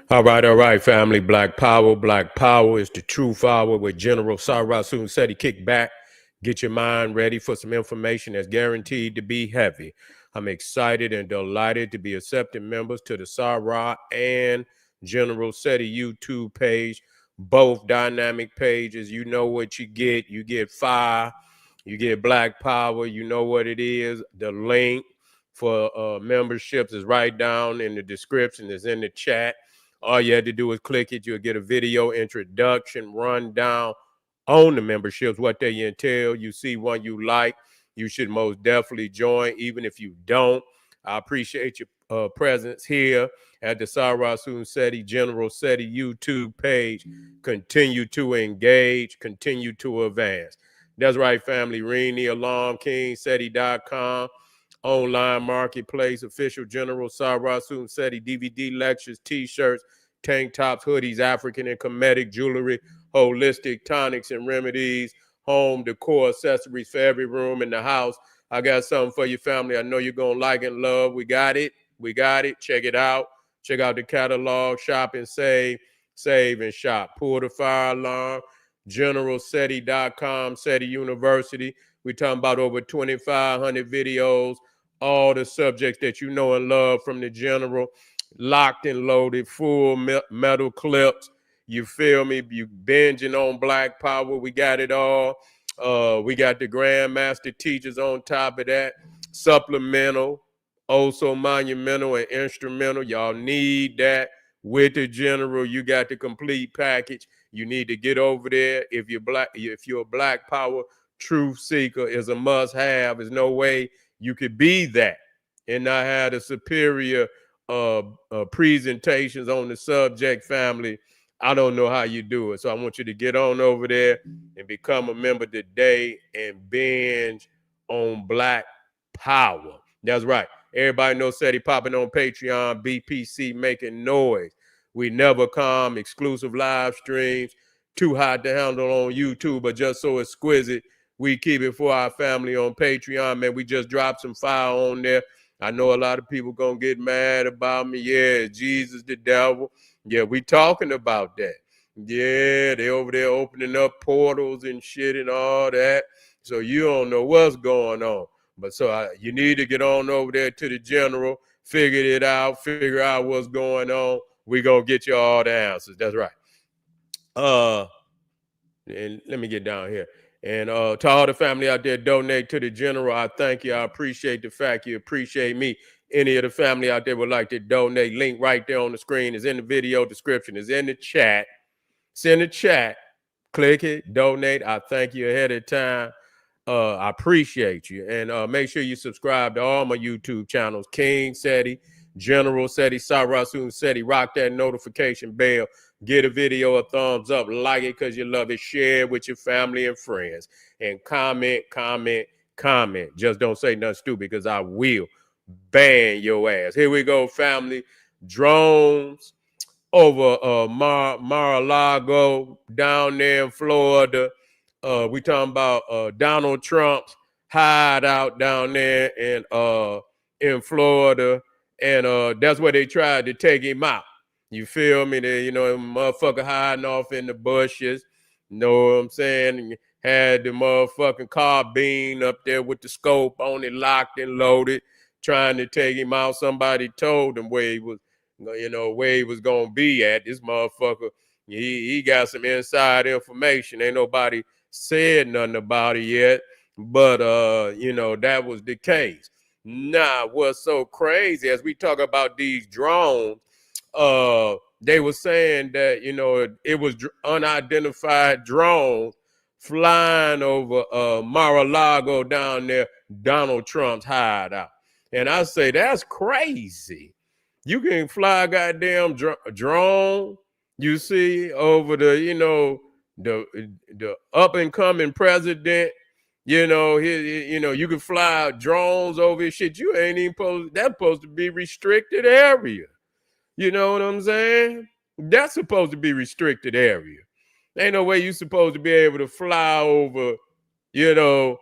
All right, family. Black Power. Black Power is the truth hour with General Sarasun said he kick back. Get your mind ready for some information that's guaranteed to be heavy. I'm excited and delighted to be accepting members to the Sarah and General SETI YouTube page, both dynamic pages. You know what you get. You get fire. You get Black Power. You know what it is. The link for memberships is right down in the description. It's in the chat. All you had to do is click it. You'll get a video introduction, rundown on the memberships, what they entail. You see one you like, you should most definitely join, even if you don't. I appreciate your presence here at the Sarasun SETI General SETI YouTube page. Continue to engage, continue to advance. That's right, family. Ring the alarm, kingseti.com. Online marketplace, official General Sarasun SETI DVD lectures, t-shirts, tank tops, hoodies, African and Kemetic jewelry, holistic tonics and remedies, home decor accessories for every room in the house. I got something for your family. I know you're going to like and love. We got it. We got it. Check it out. Check out the catalog. Shop and save. Save and shop. Pull the fire alarm. GeneralSETI.com. SETI University. We're talking about over 2,500 videos. All the subjects that you know and love from the General. Locked and loaded. Full metal clips. You feel me? You binging on Black Power. We got it all. We got the Grandmaster teachers on top of that. Supplemental, also monumental and instrumental. Y'all need that with the General. You got the complete package. You need to get over there. If you're a Black Power truth seeker, is a must-have. There's no way you could be that and not have the superior presentations on the subject, family. I don't know how you do it. So I want you to get on over there and become a member today and binge on Black Power. That's right. Everybody knows SETI popping on Patreon, BPC making noise. We never come, exclusive live streams, too hot to handle on YouTube, but just so exquisite. We keep it for our family on Patreon, man. We just dropped some fire on there. I know a lot of people gonna get mad about me. Yeah, Jesus the devil. Yeah, we talking about that. Yeah, they over there opening up portals and shit and all that. So you don't know what's going on. But so you need to get on over there to the General, figure it out, figure out what's going on. We gonna get you all the answers. That's right. And let me get down here. And to all the family out there, donate to the General. I thank you. I appreciate the fact you appreciate me. Any of the family out there would like to donate, link right there on the screen is in the video description, is in the chat. It's in the chat. Click it, donate. I thank you ahead of time. I appreciate you. And make sure you subscribe to all my YouTube channels, King SETI, General SETI, Sarasun SETI. Rock that notification bell. Get a video a thumbs up. Like it because you love it. Share it with your family and friends. And comment, comment, comment. Just don't say nothing stupid because I will ban your ass. Here we go, family. Drones over Mar-a-Lago down there in Florida. We talking about Donald Trump's hideout down there in Florida. And that's where they tried to take him out. You feel me? They, motherfucker hiding off in the bushes. You know what I'm saying? Had the motherfucking carbine up there with the scope on it, locked and loaded, trying to take him out. Somebody told him where he was, where he was gonna be at. This motherfucker, he got some inside information. Ain't nobody said nothing about it yet, but that was the case. Now, what's so crazy as we talk about these drones? They were saying that it was unidentified drones flying over Mar-a-Lago down there, Donald Trump's hideout. And I say that's crazy. You can fly a goddamn drone, you see, over the the up and coming president. You can fly drones over his shit. You ain't even supposed to be restricted area. You know what I'm saying? That's supposed to be restricted area. Ain't no way you supposed to be able to fly over, the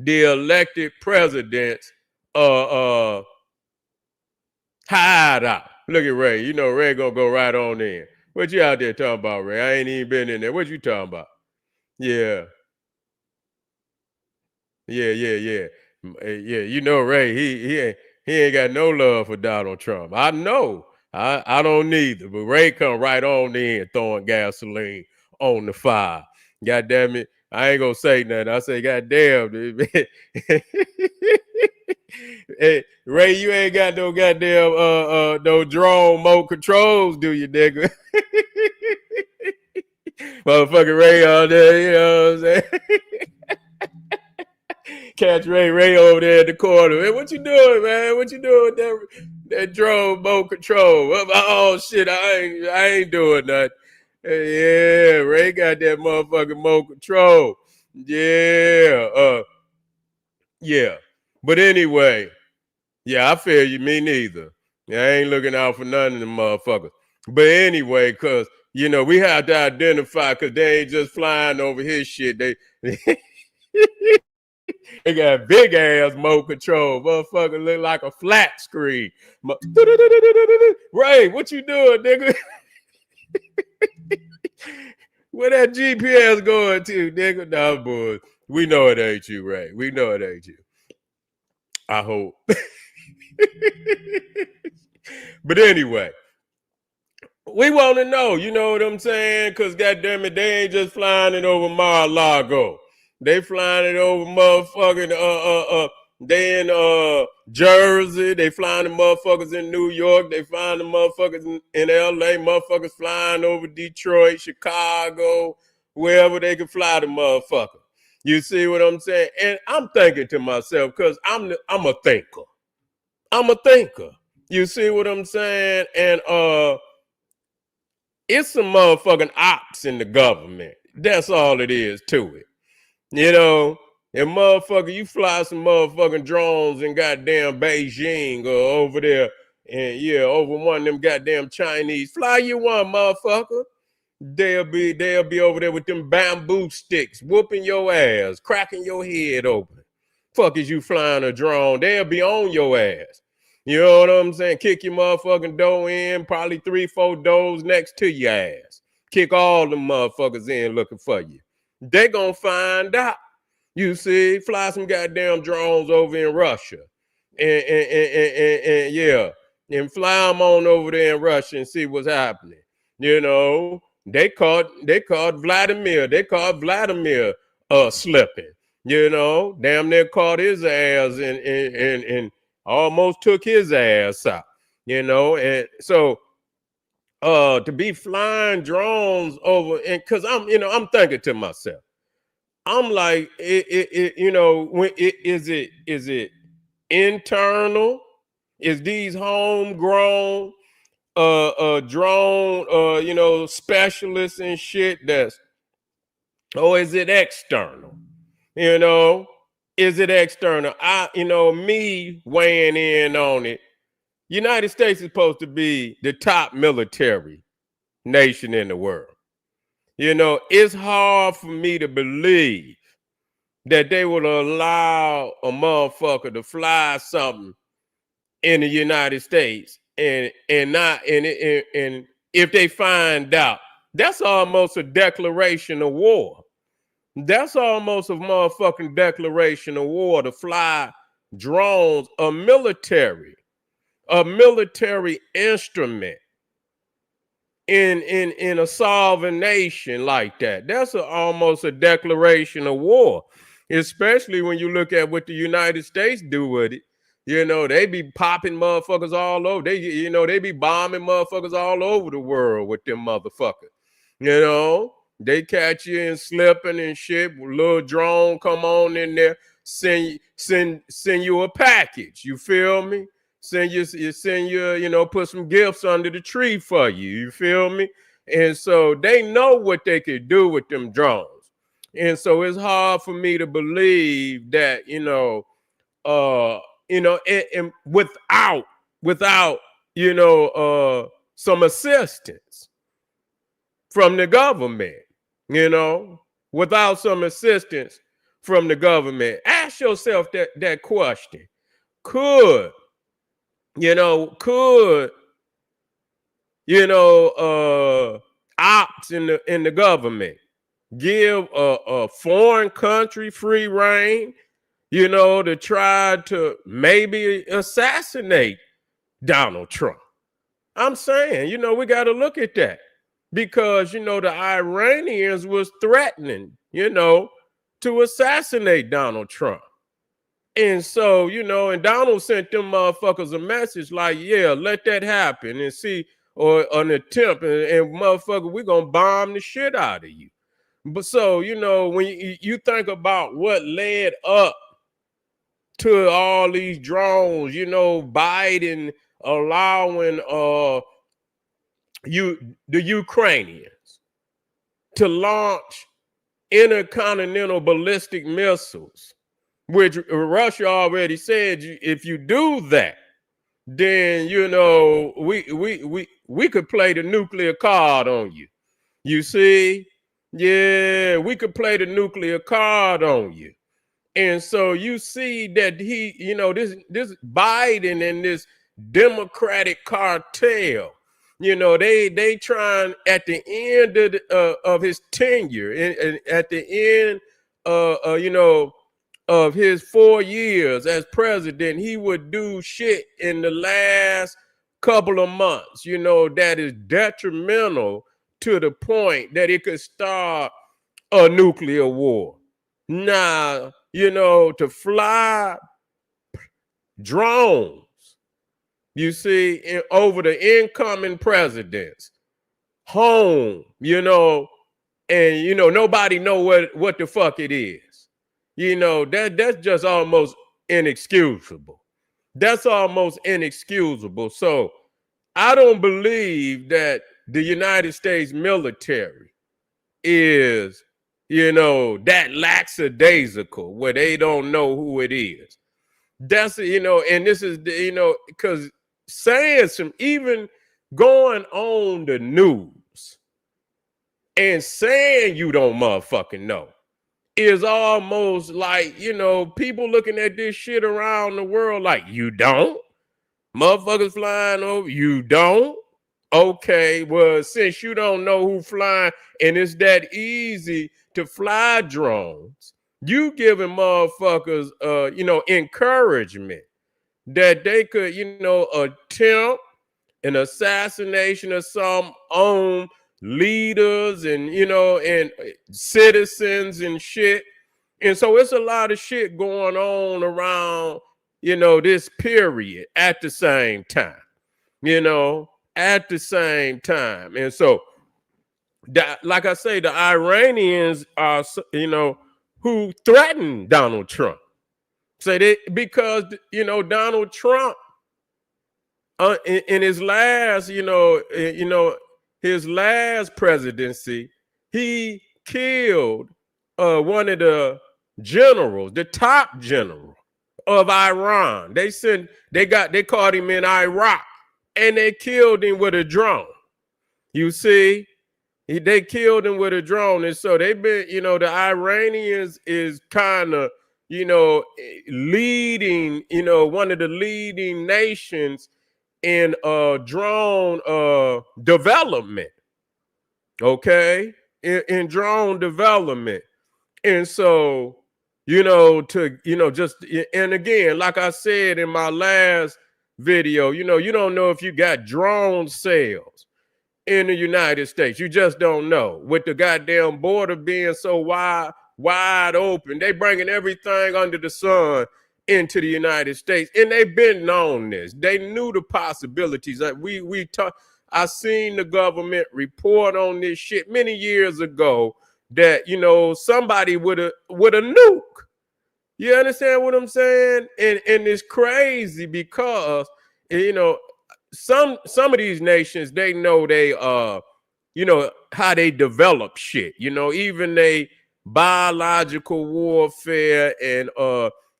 elected president's hideout. Look at Ray. You know Ray gonna go right on in. What you out there talking about, Ray? I ain't even been in there. What you talking about? Yeah. Yeah. Yeah, you know Ray, he ain't got no love for Donald Trump. I know. I don't neither, but Ray come right on in throwing gasoline on the fire. God damn it. I ain't gonna say nothing. I say, God damn, dude. Hey, Ray, you ain't got no goddamn no drone mode controls, do you, nigga? Motherfucking Ray all there, you know what I'm saying? Catch Ray over there in the corner. Hey, what you doing, man? What you doing with that drone mode control? Oh shit, I ain't doing nothing. Yeah, Ray got that motherfucking mode control. Yeah. But anyway, yeah, I feel you. Me neither. I ain't looking out for none of them motherfuckers. But anyway, cause we have to identify, cause they ain't just flying over his shit. They They got big ass remote control. Motherfucker look like a flat screen. Ray, what you doing, nigga? Where that GPS going to, nigga? Nah, boy. We know it ain't you, Ray. We know it ain't you. I hope. But anyway, we want to know, you know what I'm saying? Because goddamn it, they ain't just flying it over Lago. They flying it over motherfucking they in Jersey. They flying the motherfuckers in New York. They flying the motherfuckers in LA. Motherfuckers flying over Detroit, Chicago, wherever they can fly the motherfucker. You see what I'm saying? And I'm thinking to myself, because I'm a thinker. I'm a thinker. You see what I'm saying? And it's some motherfucking ops in the government. That's all it is to it. And motherfucker, you fly some motherfucking drones in goddamn Beijing or over there, and over one of them goddamn Chinese. Fly you one, motherfucker. They'll be over there with them bamboo sticks, whooping your ass, cracking your head open. Fuck is you flying a drone? They'll be on your ass. You know what I'm saying? Kick your motherfucking door in, probably 3-4 doors next to your ass. Kick all them motherfuckers in looking for you. They gonna find out. You see, fly some goddamn drones over in Russia. And fly them on over there in Russia and see what's happening. They caught Vladimir. They caught Vladimir slipping. Damn near caught his ass and almost took his ass out. And so to be flying drones over, and because I'm thinking to myself, I'm like, is it internal? Is these homegrown drone specialists and shit or is it external? Is it external? Me weighing in on it. United States is supposed to be the top military nation in the world. It's hard for me to believe that they would allow a motherfucker to fly something in the United States and if they find out, that's almost a declaration of war. That's almost a motherfucking declaration of war to fly drones, a military instrument in a sovereign nation like that. That's almost a declaration of war, especially when you look at what the United States do with it. They be popping motherfuckers all over. They be bombing motherfuckers all over the world with them motherfuckers. They catch you and slipping and shit. Little drone come on in there, send you a package. You feel me? Send you, put some gifts under the tree for you. You feel me? And so they know what they could do with them drones. And so it's hard for me to believe that, and without some assistance from the government, without some assistance from the government. Ask yourself that question. Could ops in the government, give a foreign country free reign, to try to maybe assassinate Donald Trump. I'm saying, we got to look at that because, the Iranians was threatening, to assassinate Donald Trump. And so, and Donald sent them motherfuckers a message like, yeah, let that happen and see, or an attempt, and motherfucker, we're going to bomb the shit out of you. But so, when you think about what led up to all these drones, Biden allowing the Ukrainians to launch intercontinental ballistic missiles, which Russia already said if you do that, then we could play the nuclear card on you. You see? Yeah, we could play the nuclear card on you. And so you see that this Biden and this Democratic cartel, they trying at the end of his tenure and at the end of his 4 years as president, he would do shit in the last couple of months, that is detrimental to the point that it could start a nuclear war. Now, to fly drones, you see, over the incoming presidents home, and nobody know what the fuck it is. That's just almost inexcusable. That's almost inexcusable. So I don't believe that the United States military is, that lackadaisical where they don't know who it is. That's, and this is, because saying even going on the news and saying you don't motherfucking know is almost like, people looking at this shit around the world like, you don't? Motherfuckers flying over, you don't? Okay, well, since you don't know who flying and it's that easy to fly drones, you giving motherfuckers, encouragement that they could, attempt an assassination of some own leaders and, and citizens and shit. And so it's a lot of shit going on around, this period at the same time, at the same time. And so, like I say, the Iranians are, who threatened Donald Trump. So because, Donald Trump, in his last, his last presidency, he killed one of the generals, the top general of Iran. They caught him in Iraq and they killed him with a drone. You see, they killed him with a drone. And so they've been, the Iranians is kind of, leading, one of the leading nations in drone development. Okay, in drone development. And so, just, and again, like I said in my last video, you don't know if you got drone sales in the United States. You just don't know. With the goddamn border being so wide open, they bringing everything under the sun into the United States, and they've been known this. They knew the possibilities. That we talk. I seen the government report on this shit many years ago that somebody with a nuke. You understand what I'm saying? And it's crazy because some of these nations, they know how they develop shit. Even they biological warfare, and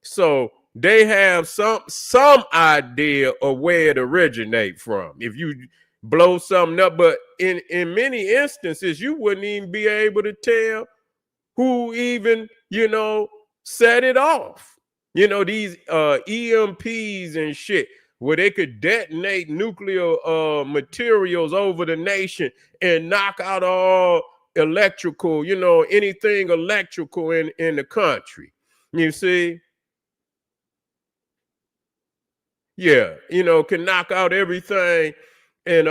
so they have some idea of where it originate from. If you blow something up, but in many instances, you wouldn't even be able to tell who even, set it off. These EMPs and shit. where they could detonate nuclear materials over the nation and knock out all electrical, anything electrical in the country. You see? Yeah, can knock out everything. And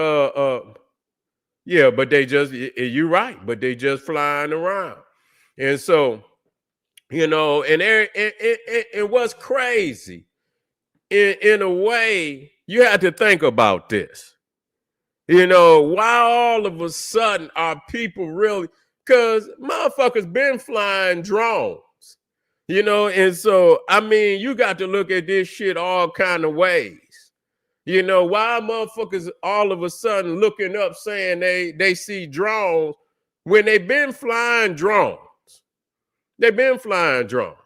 yeah, but they just, you're right, but they just flying around. And so, and what's crazy, in a way, you have to think about this. Why all of a sudden are people really, because motherfuckers been flying drones, and so, I mean, you got to look at this shit all kind of ways. Why motherfuckers all of a sudden looking up saying they see drones when they've been flying drones? They've been flying drones.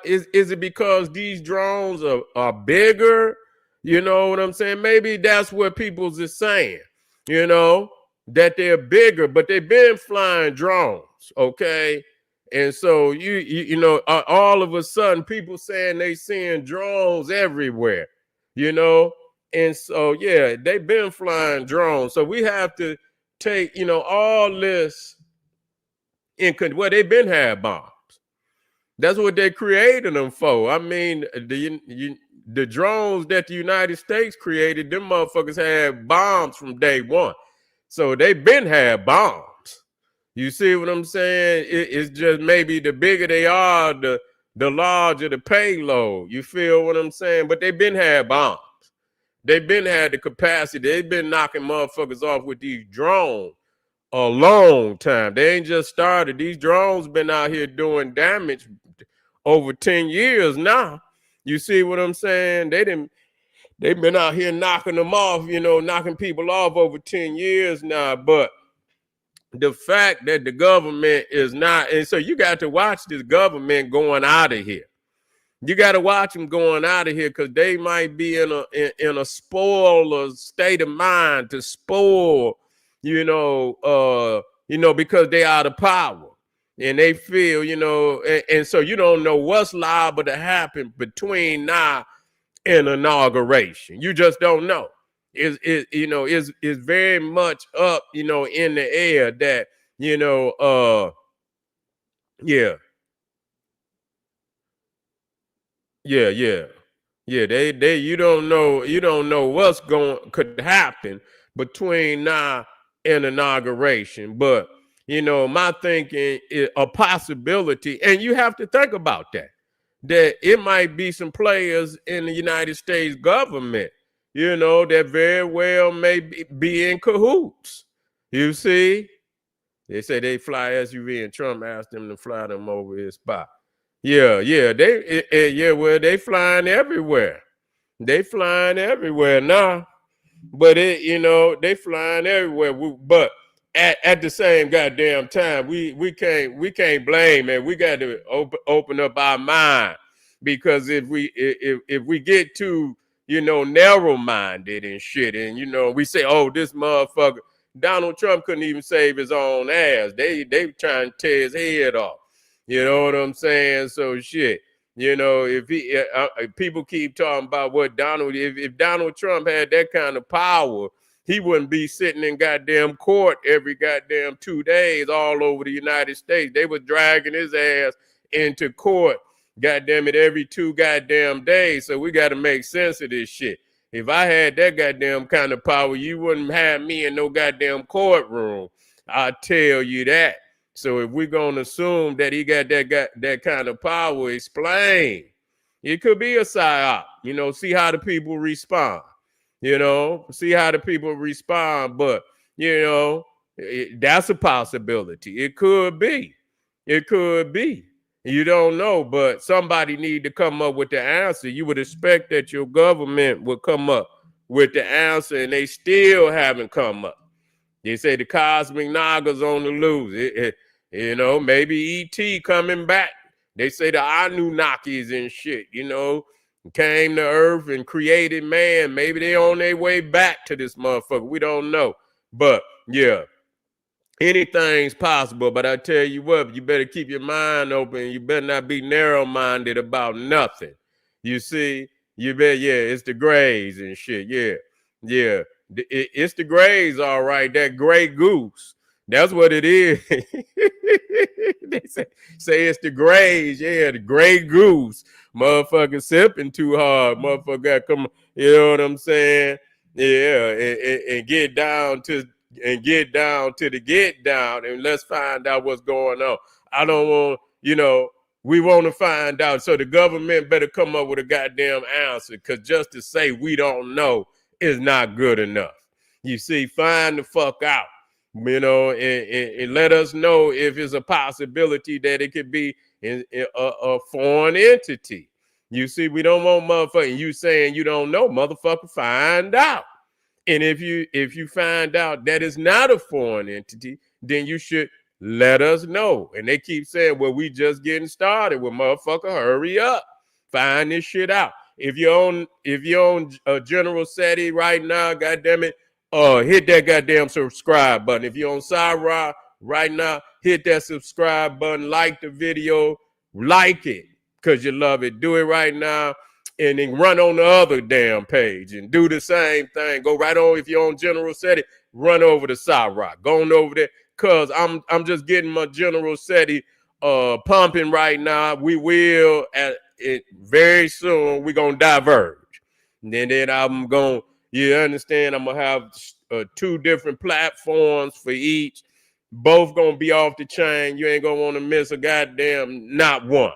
Is it because these drones are bigger? You know what I'm saying? Maybe that's what people's is saying, that they're bigger, but they've been flying drones, okay? And so all of a sudden people saying they seeing drones everywhere, and so yeah, they've been flying drones. So we have to take all this in well, they've been had bombs. That's what they created them for. I mean, the drones that the United States created, them motherfuckers had bombs from day one. So they been had bombs. You see what I'm saying? It's just maybe the bigger they are, the larger the payload. You feel what I'm saying? But they been had bombs. They've been had the capacity. They've been knocking motherfuckers off with these drones a long time. They ain't just started. These drones been out here doing damage over 10 years now. You see what I'm saying? They've been out here knocking them off, knocking people off over 10 years now. But the fact that the government is not, and so you got to watch this government going out of here. You got to watch them going out of here, because they might be in a spoiler state of mind to spoil, because they out of power. And they feel, and so you don't know what's liable to happen between now and inauguration. You just don't know. It's very much up, in the air that, yeah. Yeah, you don't know what's could happen between now and inauguration. But my thinking is a possibility, and you have to think about that it might be some players in the United States government, that very well may be in cahoots. You see, they say they fly SUV, and Trump asked them to fly them over his spot. Yeah, well, they flying everywhere. They flying everywhere now. But they flying everywhere. But at the same goddamn time, we can't blame it. We got to open up our mind, because if we get too narrow minded and shit, and we say, oh, this motherfucker Donald Trump couldn't even save his own ass. They trying to tear his head off. You know what I'm saying? So shit. If people keep talking about what if Donald Trump had that kind of power, he wouldn't be sitting in goddamn court every goddamn 2 days all over the United States. They were dragging his ass into court, goddamn it, every 2 goddamn days. So we got to make sense of this shit. If I had that goddamn kind of power, you wouldn't have me in no goddamn courtroom. I'll tell you that. So if we're going to assume that he got that kind of power, explain. It could be a psyop, see how the people respond, see how the people respond. But, that's a possibility. It could be. It could be. You don't know, but somebody need to come up with the answer. You would expect that your government would come up with the answer, and they still haven't come up. They say the cosmic Naga's on the loose. Maybe E.T. coming back. They say the Anunnakis and shit, came to Earth and created man. Maybe they on their way back to this motherfucker. We don't know. But, yeah, anything's possible. But I tell you what, you better keep your mind open. You better not be narrow-minded about nothing. You see? You bet, yeah, it's the grays and shit. Yeah, yeah. It's the grays, all right. That gray goose. That's what it is. They say it's the grays. Yeah, the gray goose. Motherfucker sipping too hard. Motherfucker got come. You know what I'm saying? Yeah, and get down to the get down, and let's find out what's going on. I don't want, we want to find out. So the government better come up with a goddamn answer, because just to say we don't know is not good enough. You see, find the fuck out, and let us know if it's a possibility that it could be in a foreign entity. You see, we don't want motherfucking you saying you don't know, motherfucker, find out. And if you find out that it's not a foreign entity, then you should let us know. And they keep saying, well, we just getting started. Well, motherfucker, hurry up. Find this shit out. If you're on a General SETI right now, goddamn it, hit that goddamn subscribe button. If you're on Cyra right now, hit that subscribe button, like the video, like it, because you love it. Do it right now. And then run on the other damn page and do the same thing. Go right on. If you're on General SETI, run over to Cyra. Go on over there, cause I'm just getting my General SETI pumping right now. We will at it very soon. We're gonna diverge. And then I'm gonna, you understand, I'm gonna have 2 different platforms for each. Both gonna be off the chain. You ain't gonna want to miss a goddamn not one.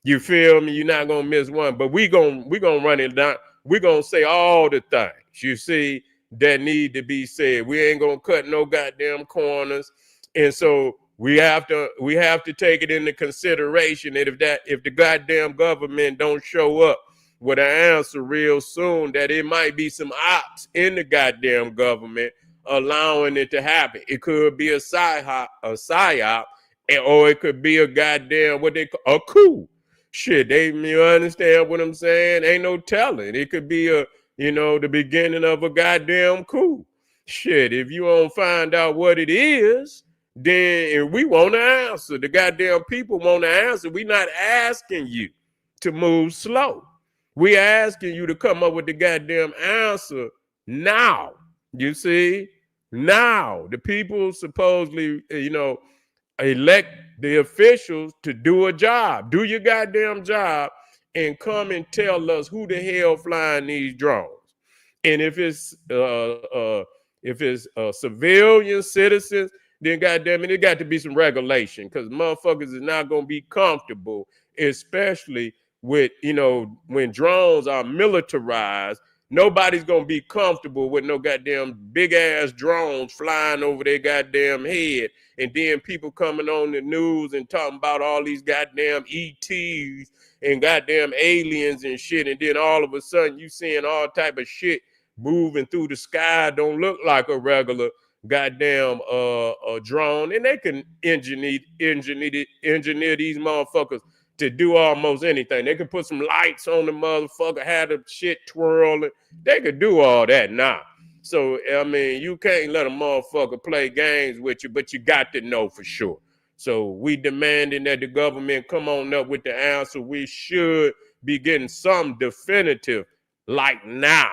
You feel me? You're not gonna miss one, but we gonna run it down. We're gonna say all the things you see that need to be said. We ain't gonna cut no goddamn corners. And so we have to take it into consideration that if the goddamn government don't show up with an answer real soon, that it might be some ops in the goddamn government allowing it to happen. It could be a psyop, or it could be a goddamn what they call a coup. Shit, you understand what I'm saying? Ain't no telling. It could be the beginning of a goddamn coup. Shit, if you don't find out what it is, then we want to answer. The goddamn people want to answer. We not asking you to move slow. We asking you to come up with the goddamn answer now. You see? Now. The people supposedly, elect the officials to do a job. Do your goddamn job and come and tell us who the hell flying these drones. And if it's civilian citizens, then goddamn it got to be some regulation, because motherfuckers is not gonna be comfortable, especially with when drones are militarized. Nobody's gonna be comfortable with no goddamn big ass drones flying over their goddamn head, and then people coming on the news and talking about all these goddamn ETs and goddamn aliens and shit, and then all of a sudden you seeing all type of shit moving through the sky don't look like a regular goddamn a drone, and they can engineer these motherfuckers to do almost anything. They can put some lights on the motherfucker, have the shit twirling. They could do all that now. So, I mean, you can't let a motherfucker play games with you, but you got to know for sure. So we demanding that the government come on up with the answer. We should be getting some definitive like now.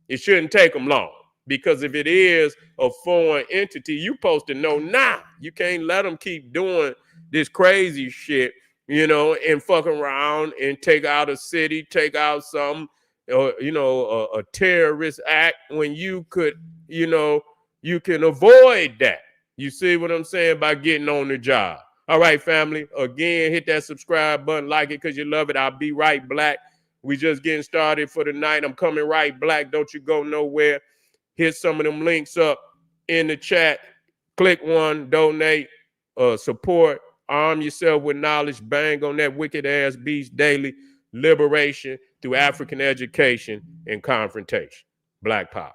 It shouldn't take them long, because if it is a foreign entity, you supposed to know now. You can't let them keep doing this crazy shit, and fuck around and take out a city, take out some, a terrorist act, when you could, you can avoid that. You see what I'm saying? By getting on the job. All right, family. Again, hit that subscribe button, like it because you love it. I'll be right back. We just getting started for the night. I'm coming right back. Don't you go nowhere. Hit some of them links up in the chat. Click one, donate, support, arm yourself with knowledge, bang on that wicked ass beast daily. Liberation through African education and confrontation. Black power.